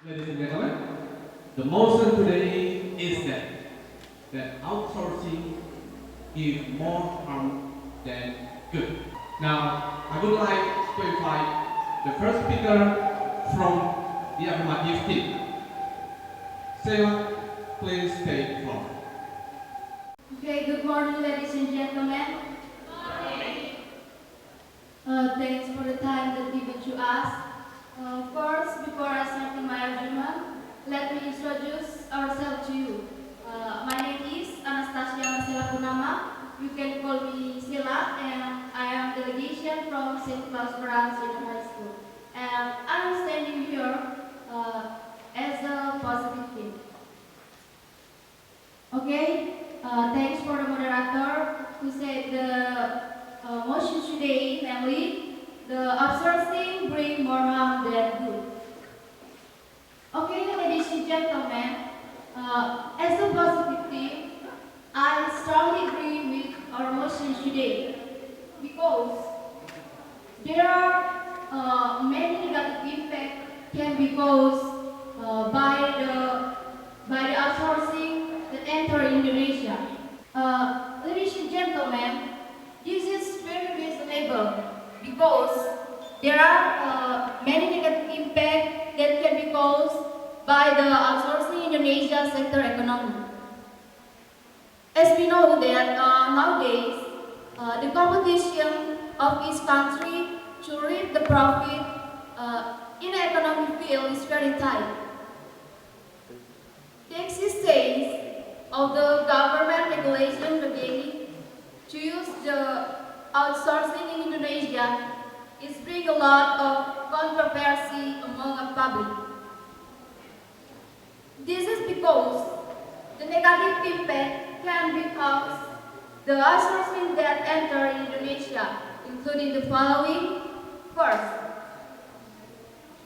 Ladies and gentlemen, the motion today is that outsourcing is more harm than good. Now, I would like to invite the first speaker from the affirmative team. Sarah, please take the floor. Okay, good morning, ladies and gentlemen. Thanks for the time that given to us. First, before I start my argument, let me introduce ourselves to you. My name is Anastasia Punama. You can call me Sila, and I am delegation from St. Klaus Werang Senior High School. And I'm standing here as a positive team. Okay, thanks for the moderator who said the motion today, namely the outsourcing bring more harm than good. Okay, ladies and gentlemen, as a positive team, I strongly agree with our motion today because there are many negative impacts can be caused by the outsourcing that enter Indonesia. Ladies and gentlemen, this is very reasonable because there are many negative impacts that can be caused by the outsourcing Indonesia sector economy. As we know that nowadays, the competition of each country to reap the profit in the economic field is very tight. The existence of the government regulation beginning to use the outsourcing in Indonesia is bring a lot of controversy among the public. This is because the negative impact can be caused the outsourcing that enter Indonesia, including the following. First,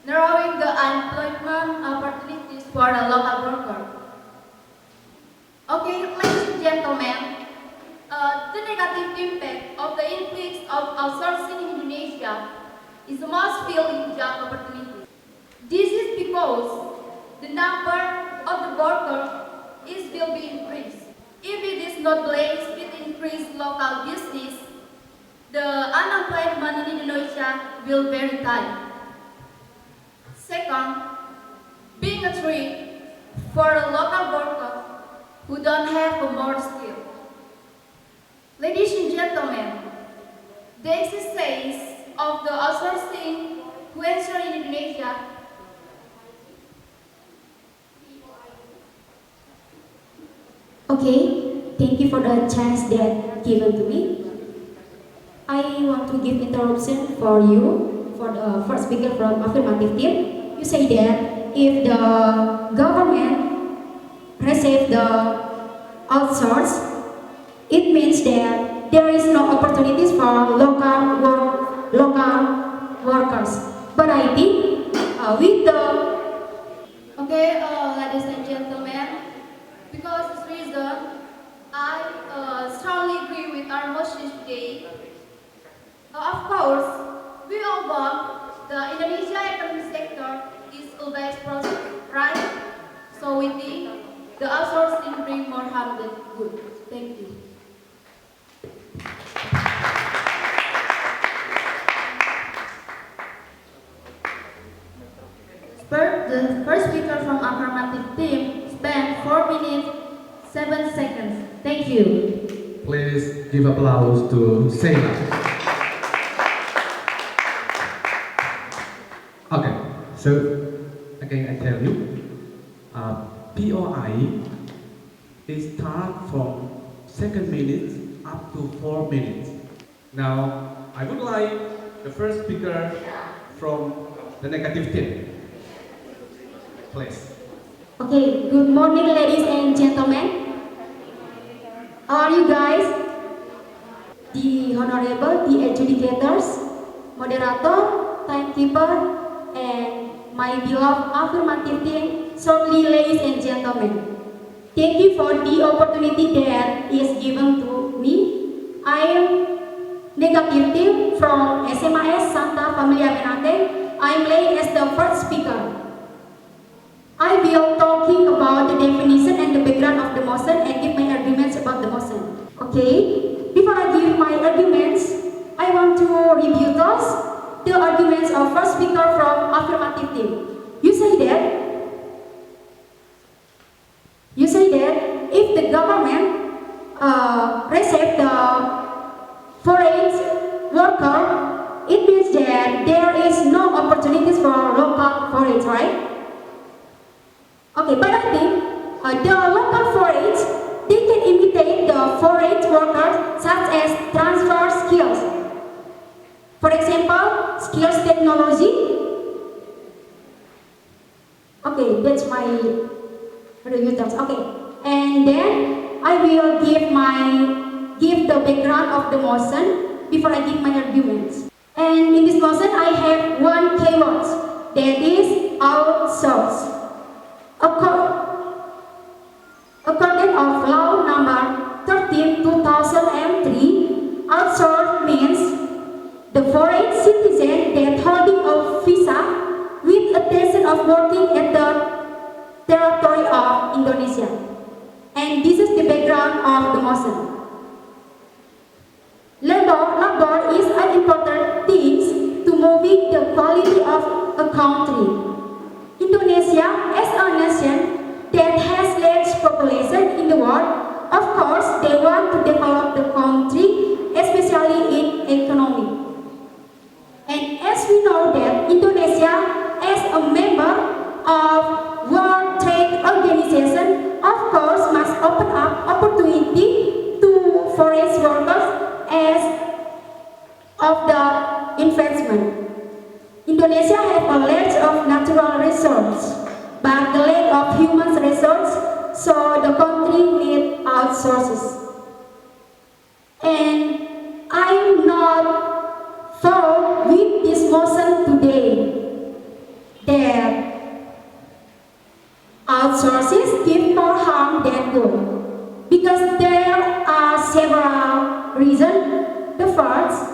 narrowing the employment opportunities for the local worker. Okay, ladies and gentlemen, the negative impact of the influx of outsourcing in Indonesia is the most filling job opportunities. This is because the number of the workers will be increased. If it is not placed with increased local business, the unemployment in Indonesia will very tight. Second, being a threat for the local workers who don't have a more skill. Ladies and gentlemen, the existence of the outsourcing who enter in Indonesia Okay, thank you for the chance that given to me. I want to give interruption for you, for the first speaker from affirmative team. You say that if the government receive the outsource, it means that there is no opportunities for local workers. But I think with the Okay, ladies and gentlemen, because of this reason, I strongly agree with our motion today. Of course, we all want the Indonesia economic sector is always prosperous, right? So we think the outsourcing bring more harm than good. Thank you. The first speaker from affirmative team spent 4 minutes 7 seconds. Thank you. Please give applause to Sarah. Okay, so again I tell you, POI is start from 2 minutes up to 4 minutes. Now, I would like the first speaker from the negative team. Please. Okay, good morning ladies and gentlemen. How are you guys? The honorable, the adjudicators, moderator, timekeeper, and my beloved affirmative team, shortly ladies and gentlemen. Thank you for the opportunity that is given to me. I am negative team from SMAS St. Familia Wae Nakeng. I am lay as the first speaker. Okay, before I give my arguments, I want to review the arguments of first speaker from affirmative team. You say that if the government receive the foreign worker, it means that there is no opportunities for local foreign, right? Okay, but I think the local foreign, they can imitate the foreign workers such as transfer skills. For example, skills technology. Okay, that's my review terms. Okay, and then I will give the background of the motion before I give my arguments. And in this motion, I have one keyword, that is outsource. According of law number 13/2003, outsource means the foreign citizen that holding a visa with intention of working at the territory of Indonesia. And this is the background of the motion. Labor is an important thing to moving the quality of a country. Indonesia, as a nation that has large population in the world, of course they want to develop the country, especially in economy. And as we know that Indonesia, as a member of World Trade Organization, of course must open up opportunity to foreign workers as of the investment. Indonesia has a lack of natural resources, but the lack of human resources, so the country needs outsources. And I'm not for with this motion today that outsources give more harm than good, because there are several reasons. The first,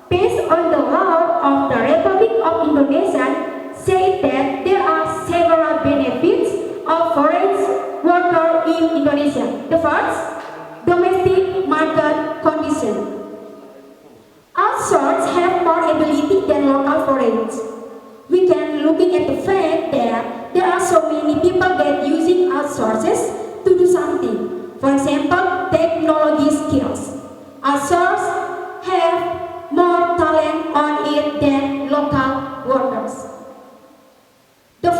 based on the law of the Republic of Indonesia, say that there are several benefits of foreign worker in Indonesia. The first, domestic market condition. Outsource have more ability than local foreigners. We can looking at the fact that there are so many people that using outsources to do something. For example, technology skills. Outsource have more talent on it than local workers. The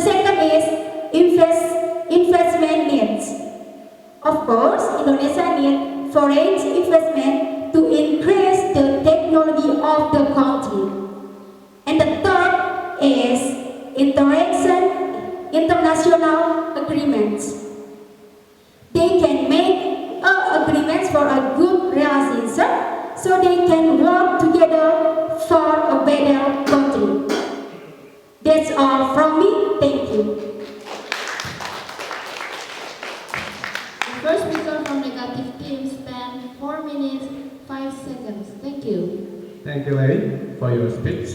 second is investment needs. Of course, Indonesia needs foreign investment to increase the technology of the country. And the third is international agreements. They can make agreements for a good relationship, so they can work together for a better country. That's all from me. Thank you. The first speaker from negative team spent 4 minutes 5 seconds. Thank you. Thank you, Larry, for your speech.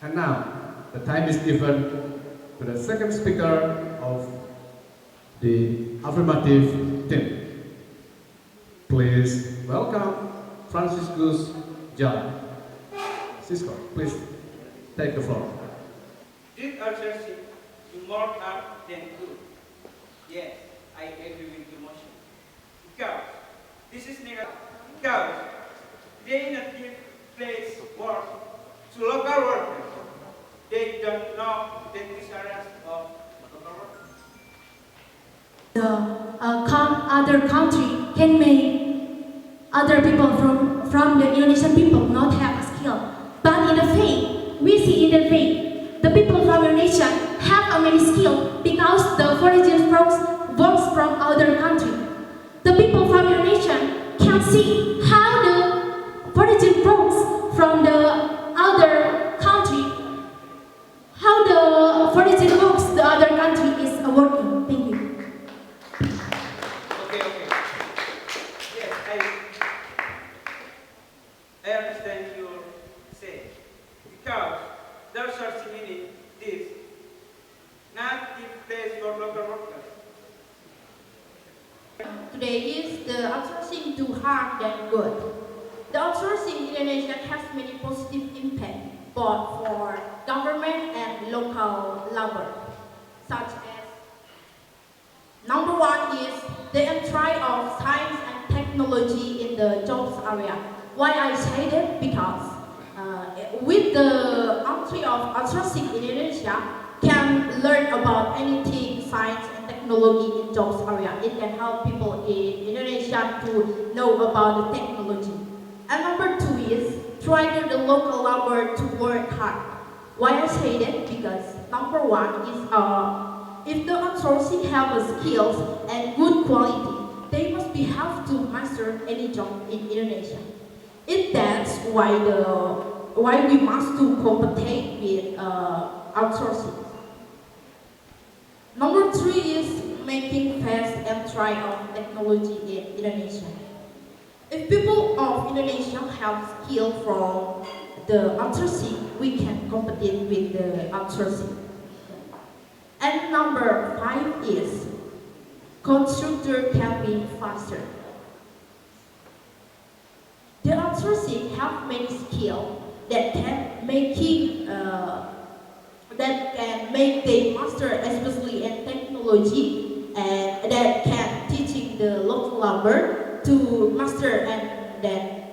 And now, the time is given to the second speaker of the affirmative team. Please welcome Franciscus Jalan. Cisco, please take the floor. This outsourcing is more harm than good. Yes, I agree with the motion. Because this is negative. Because they not give place work to local workers. They don't know the desires of local workers. Other country can make other people from the Indonesian people not have a skill. But in the fact, we see in the fact, the people from Indonesia have a many skill because the foreign folks works from other country. The people from Indonesia can see how the foreign folks from the other country, how the foreign folks the other country is working. Thank you. Okay. Yes, I understand your say. Because the outsourcing meaning this not give place for local workers. Today is the the outsourcing to harm than good. The outsourcing in Indonesia has many positive impact, both for government and local labor, such as number one is the entry of science and technology in the jobs area. Why I say that? Because with the entry of outsourcing in Indonesia, can learn about anything science and technology in jobs area. It can help people in Indonesia to know about the technology. And number two is trigger the local labor to work hard. Why I say that? Because number one is if the outsourcing have a skills and good quality, they must be have to master any job in Indonesia. That's why we must to compete with outsourcing. Number three is making fast entry of technology in Indonesia. If people of Indonesia have skill from the outsourcing, we can compete with the outsourcing. And number five is constructor can be faster. The outsourcing have many skills that can make them master, especially in technology, and that can teaching the local labor to master, and that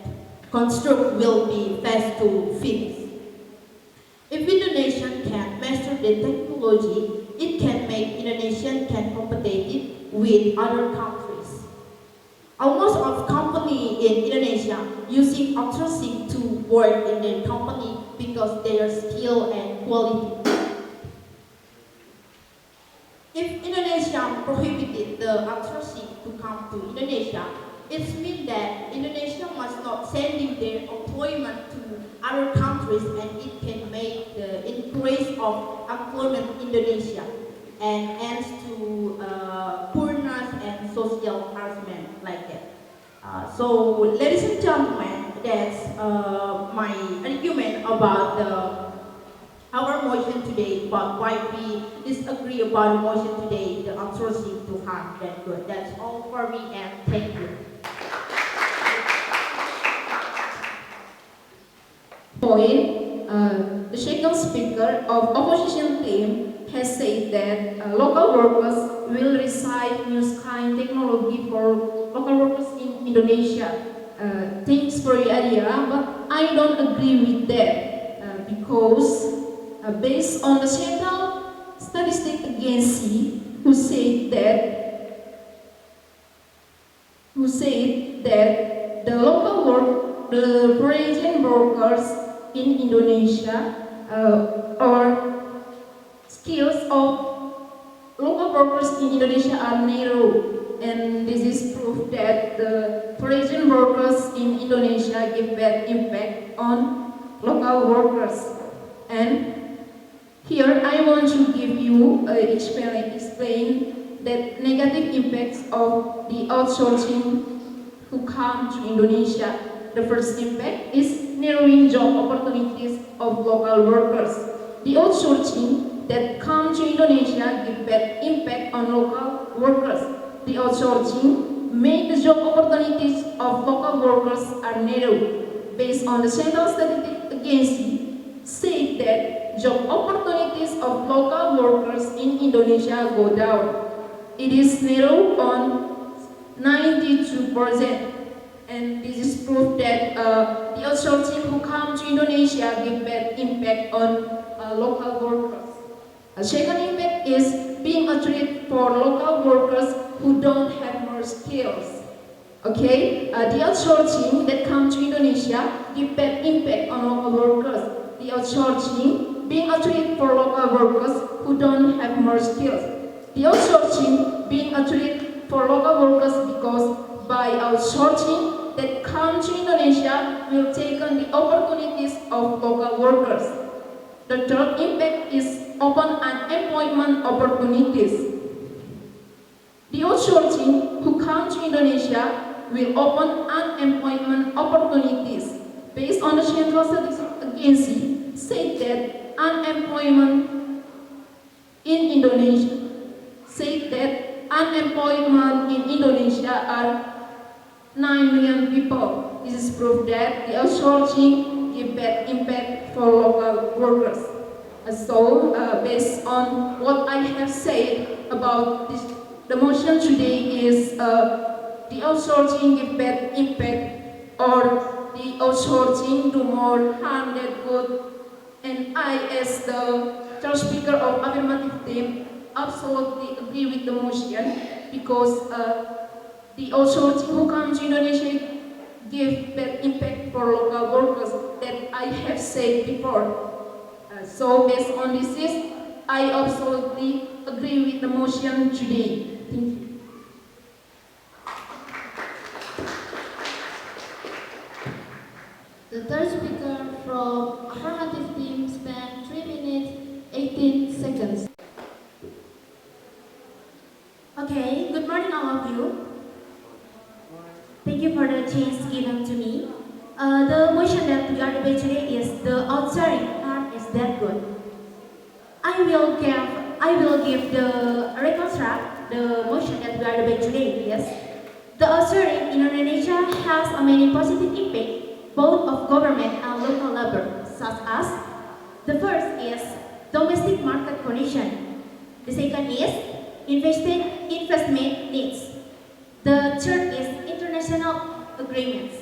construct will be fast to finish. If Indonesian can master the technology, it can make Indonesian can competitive with other countries. Almost of company in Indonesia using outsourcing to work in their company because their skill and quality. If Indonesia prohibited the outsourcing to come to Indonesia, it means that Indonesia must not sending their employment to other countries, and it can make the increase of employment in Indonesia and ends to poorness and social harassment like that. So, ladies and gentlemen, that's my argument about our motion today, about why we disagree about the motion today, the outsourcing to harm than good. That's all for me, and thank you. Point, the second speaker of opposition team has said that local workers will receive new kind technology for local workers in Indonesia. Thanks for your idea, but I don't agree with that because based on the Central Statistic Agency, who said that the foreign workers in Indonesia or skills of local workers in Indonesia are narrow, and this is proof that the foreign workers in Indonesia give bad impact on local workers. And here I want to give you explain that negative impacts of the outsourcing who come to Indonesia. The first impact is narrowing job opportunities of local workers. The outsourcing that come to Indonesia give bad impact on local workers. The outsourcing make the job opportunities of local workers are narrow. Based on the Central Statistic Agency, say that job opportunities of local workers in Indonesia go down. It is narrow on 92%. And this is proof that the outsourcing who come to Indonesia give bad impact on local workers. A second impact is being a threat for local workers who don't have more skills. Okay, the outsourcing that come to Indonesia give bad impact on local workers. The outsourcing being a threat for local workers who don't have more skills. The outsourcing being a threat for local workers because by outsourcing that come to Indonesia will take on the opportunities of local workers. The third impact is open unemployment opportunities. The outsourcing who come to Indonesia will open unemployment opportunities. Based on the Central Statistic Agency, said that unemployment in Indonesia are 9 million people. This is proof that the outsourcing give bad impact for local workers. Based on what I have said about this, the motion today is the outsourcing give bad impact or the outsourcing do more harm than good. And I, as the third speaker of affirmative team, absolutely agree with the motion because the outsourcing who comes to Indonesia give bad impact for local workers that I have said before. Based on this, I absolutely agree with the motion today. Thank you. The third speaker from affirmative team spent 3 minutes 18 seconds. Okay, good morning all of you. Thank you for the chance given to me. The motion that we are debating today is the outsourcing part is that good. I will give the reconstruct the motion that we are debating today. Yes, the outsourcing in Indonesia has a many positive impact, both of government and local labor, such as the first is domestic market condition. The second is investment needs. The third is international agreements.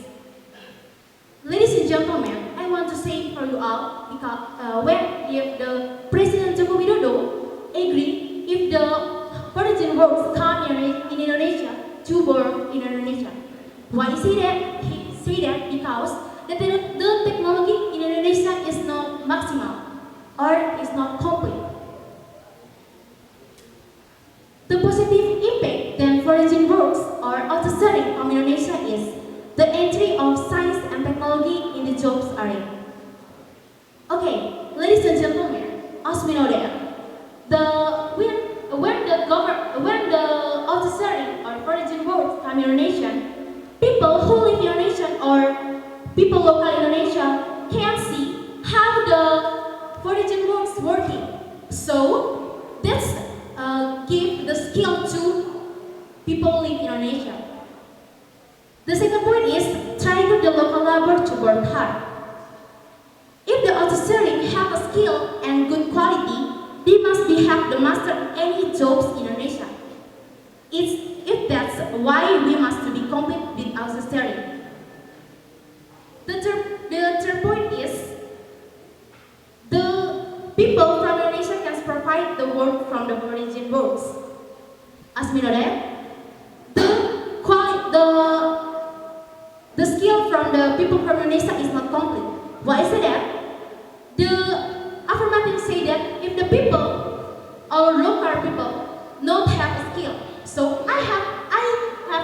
Ladies and gentlemen, I want to say for you all because if the President Joko Widodo agree if the foreign workers come in Indonesia to work in Indonesia. Why say that? He say that because the technology in Indonesia is not maximal or is not complete. The positive impact that foreign works or outsourcing from Indonesia is the entry of science and technology in the jobs area. Okay, ladies and gentlemen, as we know that when the outsourcing or foreign works come in Indonesia, people who live in Indonesia or people local in Indonesia can see how the foreign works working. So that's give the skill to people live in Indonesia. The second point is try to the local labor to work hard. If the outsourcing have a skill and good quality, they must be have the master any jobs in Indonesia. If that's why we must be complete with outsourcing. The third point is the people from Indonesia can provide the work from the foreign works. As we know that the skill from the people from Indonesia is not complete. Why is that? The affirmative say that if the people or local people not have a skill. So I have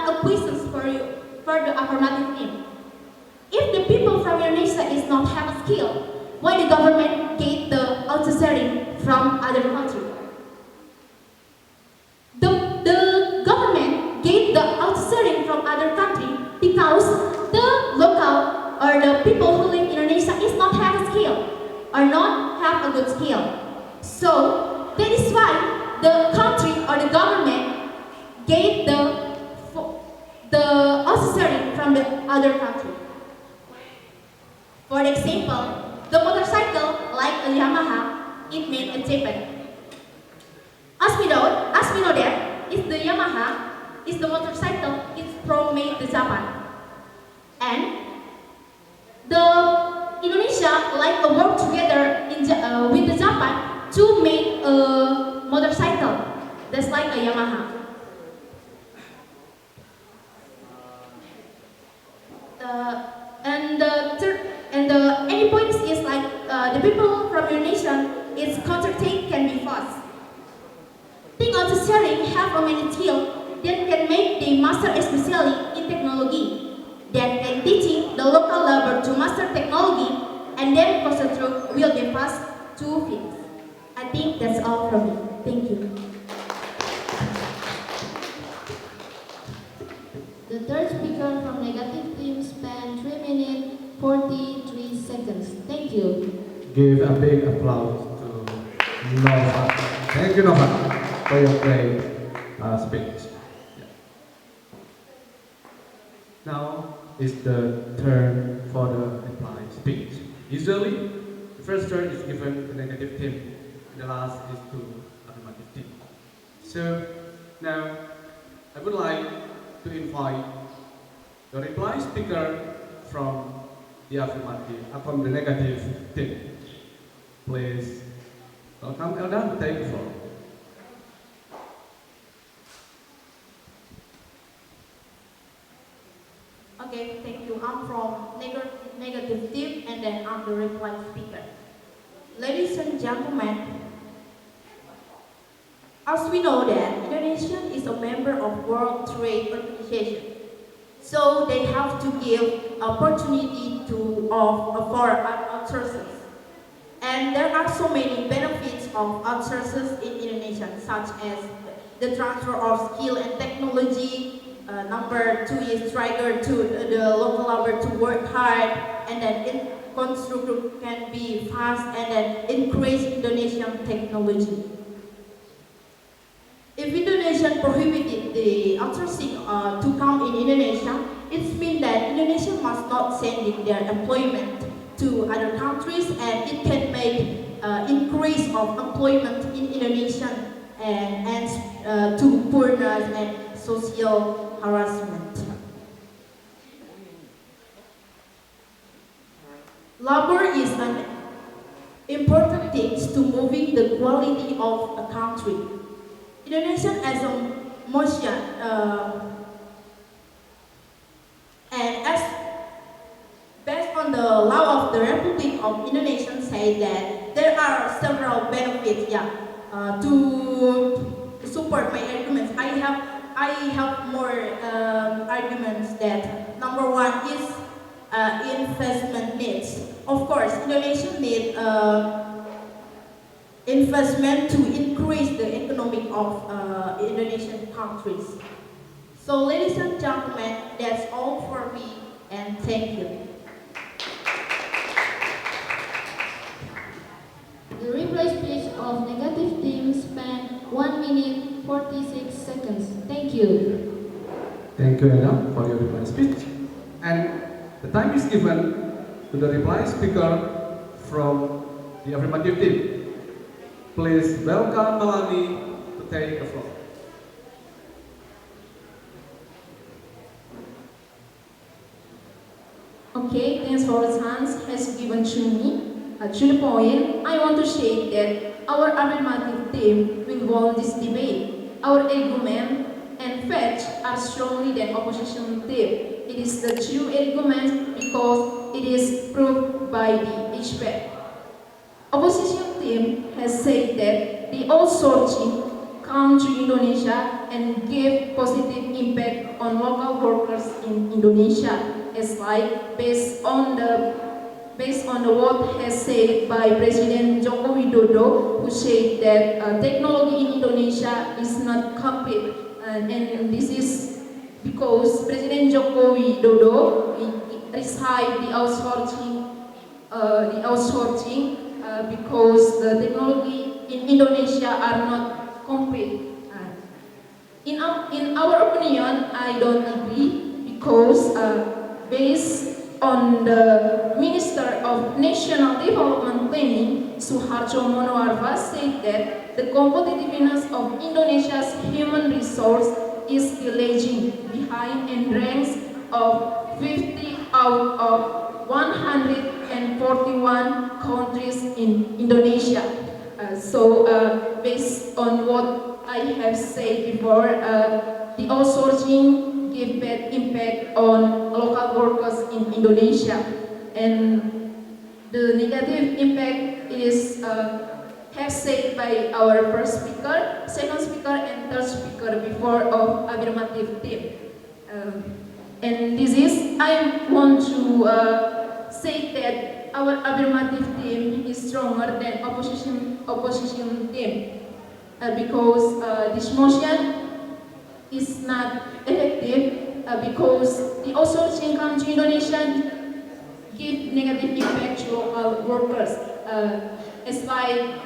a questions for you for the affirmative team. If the people from Indonesia is not have a skill, why the government get the outsourcing from other country? The government get the outsourcing from other country because the local or the people who live in Indonesia is not have a skill or not have a good skill. So that is why the country or the government gave the outsourcing from the other country. For example, the motorcycle like a Yamaha, it made in Japan. As we know that if the Yamaha is the motorcycle, it's from made in Japan. And the Indonesia like to work together with the Japan to make a motorcycle that's like a Yamaha. Any points is like the people from Indonesia, its countertake can be fast. Think of the sharing have a many skills that can make the master especially in technology, that can teaching the local labor to master technology, and then concentrate will be fast to fix. I think that's all from me. Thank you. The third speaker from negative team spent 3 minutes 43 seconds. Thank you. Give a big applause to Nova. Thank you, Nova, for your great speech. Yeah. Now is the turn for the reply speech. Usually, the first turn is given to negative team, and the last is to affirmative team. So now I would like to invite the reply speaker from the from the negative team. Please welcome Elda to take the floor. Okay, thank you. I'm from negative team, and then I'm the reply speaker. Ladies and gentlemen, as we know that Indonesia is a member of World Trade Organization, so they have to give opportunity for outsourcers. And there are so many benefits of outsourcers in Indonesia, such as the transfer of skill and technology. Number 2 is trigger to the local labor to work hard, and then construction can be fast, and then increase Indonesian technology. If Indonesia prohibited the outsourcing to come in Indonesia, it means that Indonesia must not send their employment to other countries, and it can make increase of employment in Indonesia and to poorness and social harassment. Labor is an important thing to moving the quality of a country. Indonesia as a motion and as based on the law of the Republic of Indonesia say that there are several benefits to support my arguments. I have more arguments that number 1 is investment needs. Of course, Indonesia needs investment to increase the economic of Indonesian countries. So, ladies and gentlemen, that's all for me, and thank you. The reply speech of negative team spent 1 minute 46 seconds. Thank you. Thank you, Elda, for your reply speech. And the time is given to the reply speaker from the affirmative team. Please welcome Melanie to take the floor. Okay, thanks for the chance has given to me. To the point, I want to say that our affirmative team will win this debate. Our argument and facts are stronger than opposition team. It is the true argument because it is proved by the iHebat. Opposition team has said that the outsourcing come to Indonesia and give positive impact on local workers in Indonesia, as like based on the what has said by President Joko Widodo, who said that technology in Indonesia is not complete, and this is because President Joko Widodo resigned the outsourcing because the technology in Indonesia are not complete. In our opinion, I don't agree because based on the Minister of National Development Planning, Suharto Monoarfa, said that the competitiveness of Indonesia's human resource is lagging behind and ranks of 50 out of 141 countries in Indonesia. Based on what I have said before, the outsourcing give bad impact on local workers in Indonesia, and the negative impact is have said by our first speaker, second speaker, and third speaker before of affirmative team. And this is I want to say that our affirmative team is stronger than opposition team because this motion is not effective because the outsourcing come to Indonesia give negative impact to local workers. It's like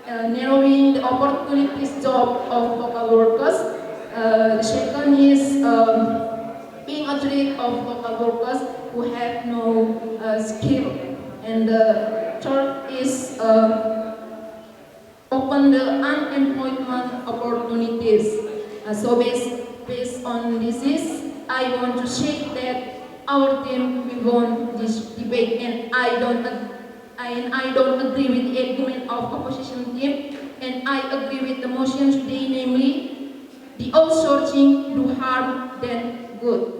narrowing the opportunities job of local workers. The second is being majority of local workers who have no skill. And the third is open the unemployment opportunities. So based on this, I want to say that our team will won this debate, and I don't agree with the argument of opposition team, and I agree with the motion today, namely the outsourcing do harm than good.